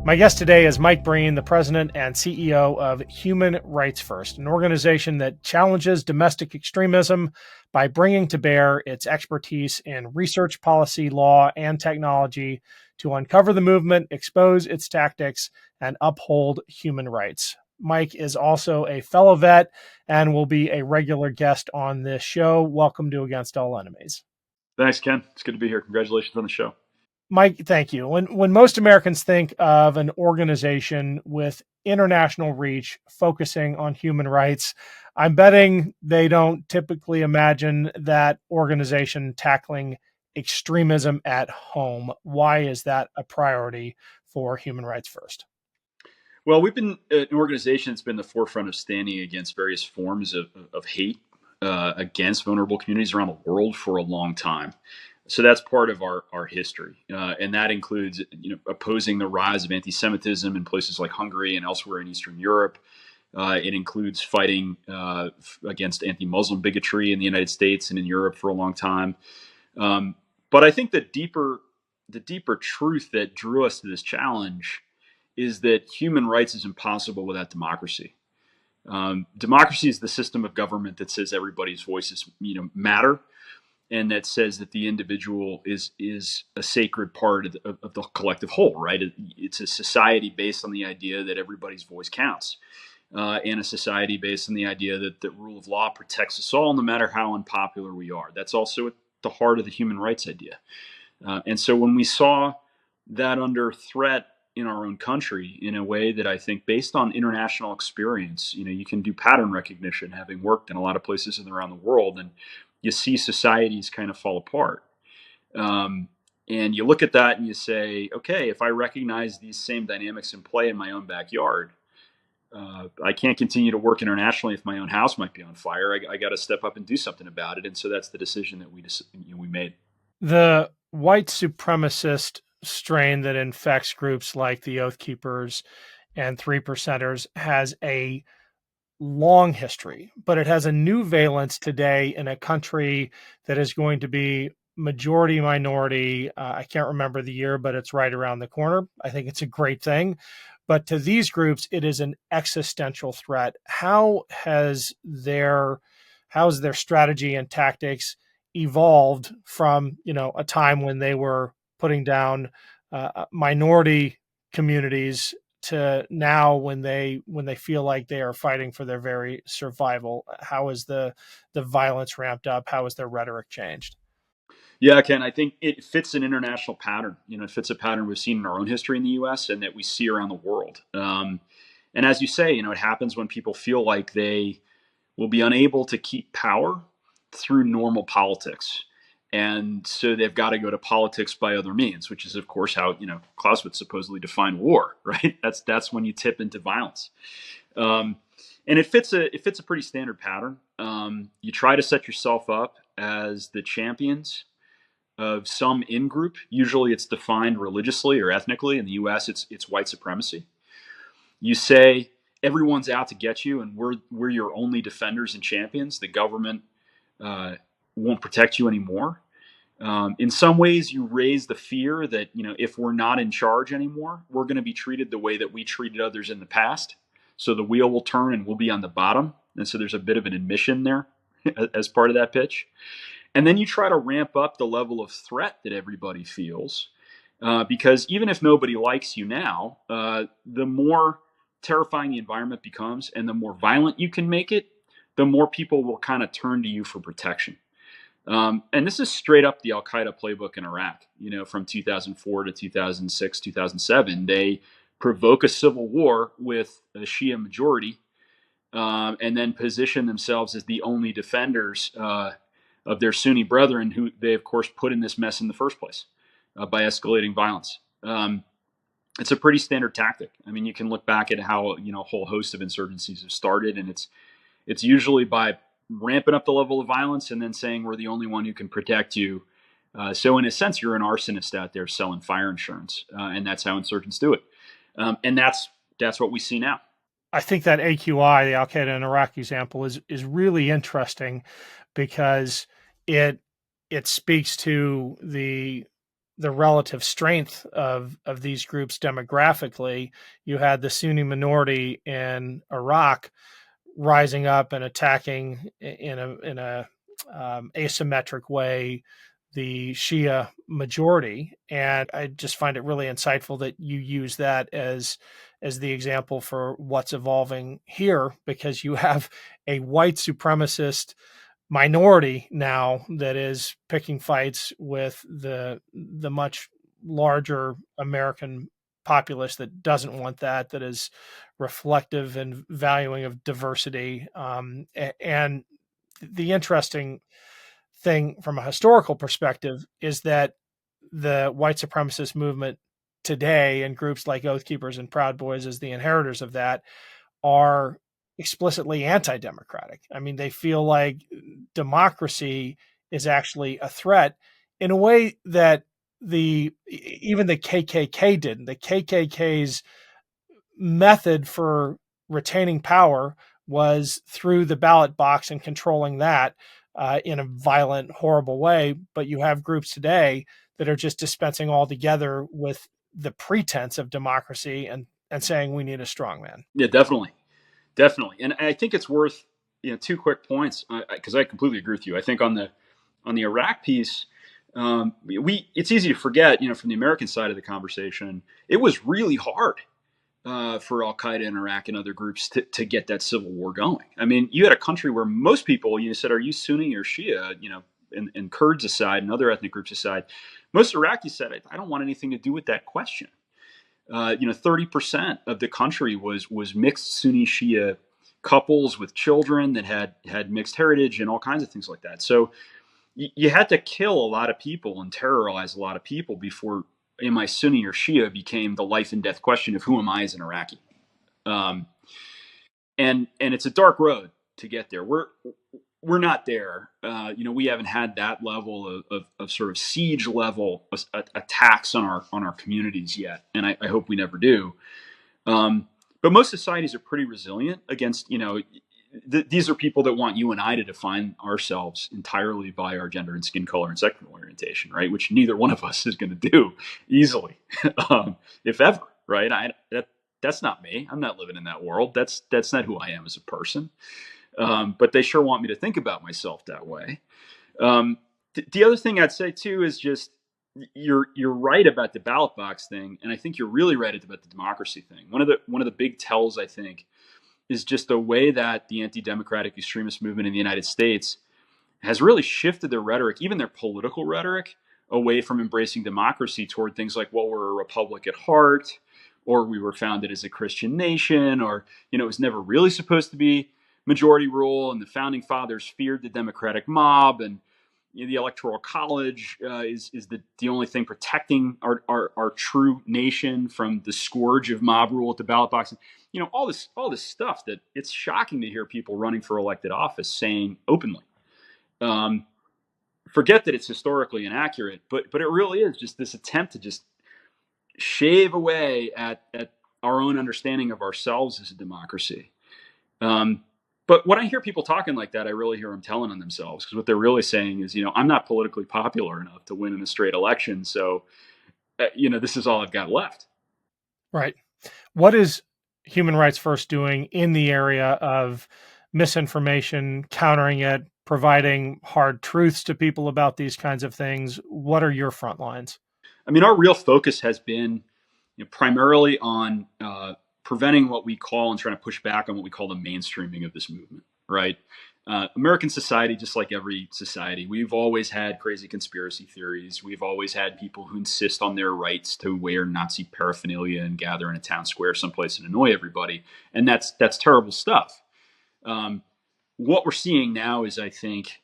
My guest today is Mike Breen, the president and CEO of Human Rights First, an organization that challenges domestic extremism by bringing to bear its expertise in research, policy, law, and technology to uncover the movement, expose its tactics, and uphold human rights. Mike is also a fellow vet and will be a regular guest on this show. Welcome to Against All Enemies. Thanks, Ken. It's good to be here. Congratulations on the show. Mike, thank you. When most Americans think of an organization with international reach focusing on human rights, I'm betting they don't typically imagine that organization tackling extremism at home. Why is that a priority for Human Rights First? Well, we've been an organization that's been the forefront of standing against various forms of hate against vulnerable communities around the world for a long time. So that's part of our history, and that includes opposing the rise of anti-Semitism in places like Hungary and elsewhere in Eastern Europe. It includes fighting against anti-Muslim bigotry in the United States and in Europe for a long time. But I think the deeper truth that drew us to this challenge is that human rights is impossible without democracy. Democracy is the system of government that says everybody's voices matter, and that says that the individual is a sacred part of the collective whole, right? It's a society based on the idea that everybody's voice counts, and a society based on the idea that the rule of law protects us all, no matter how unpopular we are. That's also at the heart of the human rights idea. And so when we saw that under threat in our own country, in a way that I think, based on international experience, you can do pattern recognition, having worked in a lot of places around the world, and you see societies kind of fall apart. And you look at that and you say, okay, if I recognize these same dynamics in play in my own backyard, I can't continue to work internationally if my own house might be on fire. I got to step up and do something about it. And so that's the decision that we made. The white supremacist strain that infects groups like the Oath Keepers and 3%ers has a long history, but it has a new valence today in a country that is going to be majority minority. I can't remember the year, but it's right around the corner. I think it's a great thing. But to these groups, it is an existential threat. How has their strategy and tactics evolved from a time when they were putting down minority communities to now when they feel like they are fighting for their very survival? How is the violence ramped up? How has their rhetoric changed? Yeah, Ken, I think it fits an international pattern. It fits a pattern we've seen in our own history in the U.S. and that we see around the world. And as you say, it happens when people feel like they will be unable to keep power through normal politics. And so they've got to go to politics by other means, which is, of course, how Clausewitz supposedly defined war, right? That's when you tip into violence, and it fits a pretty standard pattern. You try to set yourself up as the champions of some in-group. Usually, it's defined religiously or ethnically. In the U.S., it's white supremacy. You say everyone's out to get you, and we're your only defenders and champions. The government won't protect you anymore. In some ways, you raise the fear that if we're not in charge anymore, we're going to be treated the way that we treated others in the past. So the wheel will turn and we'll be on the bottom. And so there's a bit of an admission there as part of that pitch. And then you try to ramp up the level of threat that everybody feels, because even if nobody likes you now, the more terrifying the environment becomes and the more violent you can make it, the more people will kind of turn to you for protection. And this is straight up the Al-Qaeda playbook in Iraq, from 2004 to 2006, 2007. They provoke a civil war with a Shia majority, and then position themselves as the only defenders of their Sunni brethren, who they, of course, put in this mess in the first place by escalating violence. It's a pretty standard tactic. I mean, you can look back at how a whole host of insurgencies have started, and it's usually by ramping up the level of violence and then saying we're the only one who can protect you. So in a sense, you're an arsonist out there selling fire insurance, and that's how insurgents do it. And that's what we see now. I think that AQI, the Al-Qaeda in Iraq example, is really interesting because it speaks to the the relative strength of these groups demographically. You had the Sunni minority in Iraq rising up and attacking in a asymmetric way the Shia majority, and I just find it really insightful that you use that as the example for what's evolving here, because you have a white supremacist minority now that is picking fights with the much larger American populace that doesn't want that, that is reflective and valuing of diversity. And the interesting thing from a historical perspective is that the white supremacist movement today, and groups like Oath Keepers and Proud Boys as the inheritors of that, are explicitly anti-democratic. I mean, they feel like democracy is actually a threat in a way that even the KKK didn't. The KKK's method for retaining power was through the ballot box and controlling that in a violent, horrible way. But you have groups today that are just dispensing altogether with the pretense of democracy and saying we need a strong man. Yeah, definitely. Definitely. And I think it's worth, two quick points, because I completely agree with you. I think on the Iraq piece, it's easy to forget, from the American side of the conversation, it was really hard for Al Qaeda in Iraq and other groups to get that civil war going. I mean, you had a country where most people, said, are you Sunni or Shia, and Kurds aside and other ethnic groups aside, most Iraqis said, I don't want anything to do with that question. 30% of the country was mixed Sunni Shia couples with children that had mixed heritage and all kinds of things like that. So you had to kill a lot of people and terrorize a lot of people before am I Sunni or Shia became the life and death question of who am I as an Iraqi. And it's a dark road to get there. We're not there. We haven't had that level of sort of siege level attacks on our communities yet, and I hope we never do. But most societies are pretty resilient against, these are people that want you and I to define ourselves entirely by our gender and skin color and sexual orientation, right? Which neither one of us is going to do easily, if ever, right? That's not me. I'm not living in that world. That's not who I am as a person. But they sure want me to think about myself that way. The other thing I'd say too is just you're right about the ballot box thing, and I think you're really right about the democracy thing. One of the big tells, I think, is just the way that the anti-democratic extremist movement in the United States has really shifted their rhetoric, even their political rhetoric, away from embracing democracy toward things like, well, we're a republic at heart, or we were founded as a Christian nation, or it was never really supposed to be majority rule, and the founding fathers feared the democratic mob, and the electoral college is the only thing protecting our true nation from the scourge of mob rule at the ballot box. All this stuff that it's shocking to hear people running for elected office saying openly. Forget that it's historically inaccurate, but it really is just this attempt to just shave away at our own understanding of ourselves as a democracy. But when I hear people talking like that, I really hear them telling on themselves, because what they're really saying is, I'm not politically popular enough to win in a straight election. So, this is all I've got left. Right. What is Human Rights First doing in the area of misinformation, countering it, providing hard truths to people about these kinds of things? What are your front lines? I mean, our real focus has been primarily on preventing what we call and trying to push back on what we call the mainstreaming of this movement, right? American society, just like every society, we've always had crazy conspiracy theories. We've always had people who insist on their rights to wear Nazi paraphernalia and gather in a town square someplace and annoy everybody. And that's terrible stuff. What we're seeing now is, I think,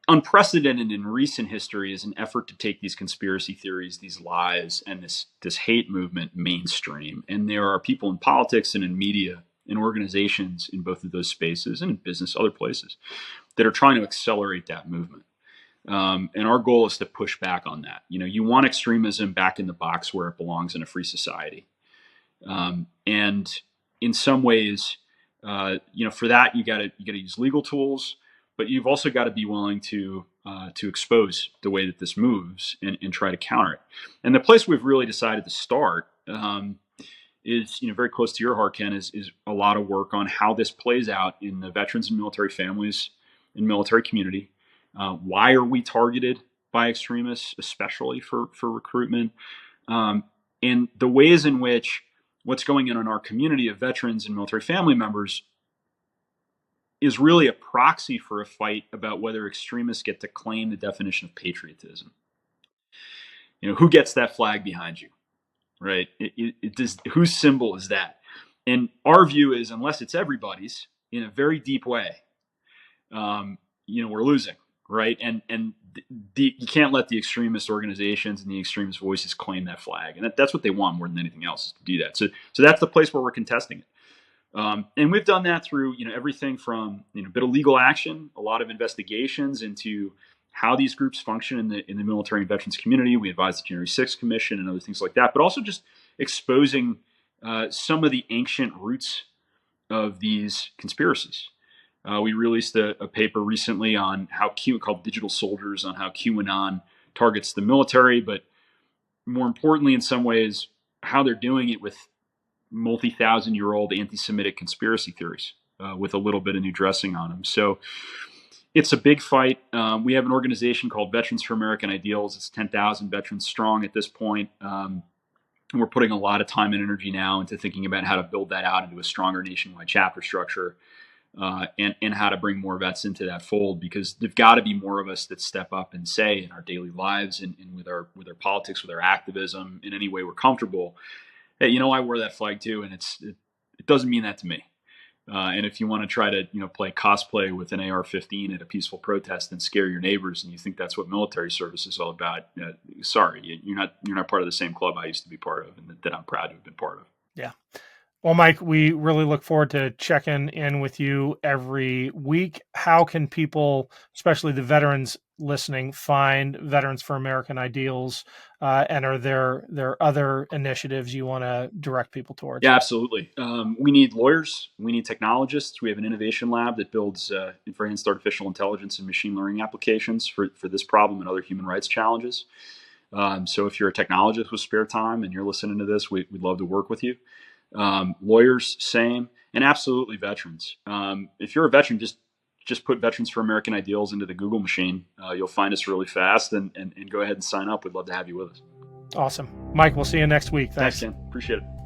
unprecedented in recent history, is an effort to take these conspiracy theories, these lies, and this hate movement mainstream. And there are people in politics and in media and organizations in both of those spaces and in business, other places, that are trying to accelerate that movement. And our goal is to push back on that. You want extremism back in the box where it belongs in a free society. And in some ways, for that, you got to use legal tools. but you've also got to be willing to expose the way that this moves and try to counter it. And the place we've really decided to start is, very close to your heart, Ken, is a lot of work on how this plays out in the veterans and military families and military community. Why are we targeted by extremists, especially for recruitment? And the ways in which what's going on in our community of veterans and military family members is really a proxy for a fight about whether extremists get to claim the definition of patriotism. Who gets that flag behind you, right? It does, whose symbol is that? And our view is, unless it's everybody's in a very deep way, we're losing, right? And you can't let the extremist organizations and the extremist voices claim that flag, and that's what they want more than anything else, is to do that. So that's the place where we're contesting it. And we've done that through, everything from, a bit of legal action, a lot of investigations into how these groups function in the military and veterans community. We advise the January 6th Commission and other things like that, but also just exposing some of the ancient roots of these conspiracies. We released a paper recently on how called Digital Soldiers, on how QAnon targets the military, but more importantly, in some ways, how they're doing it with multi-thousand-year-old anti-Semitic conspiracy theories with a little bit of new dressing on them. So it's a big fight. We have an organization called Veterans for American Ideals. It's 10,000 veterans strong at this point. We're putting a lot of time and energy now into thinking about how to build that out into a stronger nationwide chapter structure, and how to bring more vets into that fold, because there've got to be more of us that step up and say in our daily lives and with our politics, with our activism, in any way we're comfortable, hey, I wear that flag too, and it doesn't mean that to me. And if you want to try to play cosplay with an AR-15 at a peaceful protest and scare your neighbors, and you think that's what military service is all about, sorry, you're not part of the same club I used to be part of, and that I'm proud to have been part of. Yeah. Well, Mike, we really look forward to checking in with you every week. How can people, especially the veterans listening, find Veterans for American Ideals? And are there other initiatives you want to direct people towards? Yeah, absolutely. We need lawyers. We need technologists. We have an innovation lab that builds advanced artificial intelligence and machine learning applications for this problem and other human rights challenges. So if you're a technologist with spare time and you're listening to this, we'd love to work with you. Lawyers, same, and absolutely veterans. If you're a veteran, just put Veterans for American Ideals into the Google machine. You'll find us really fast, and go ahead and sign up. We'd love to have you with us. Awesome. Mike, we'll see you next week. Thanks, Ken. Appreciate it.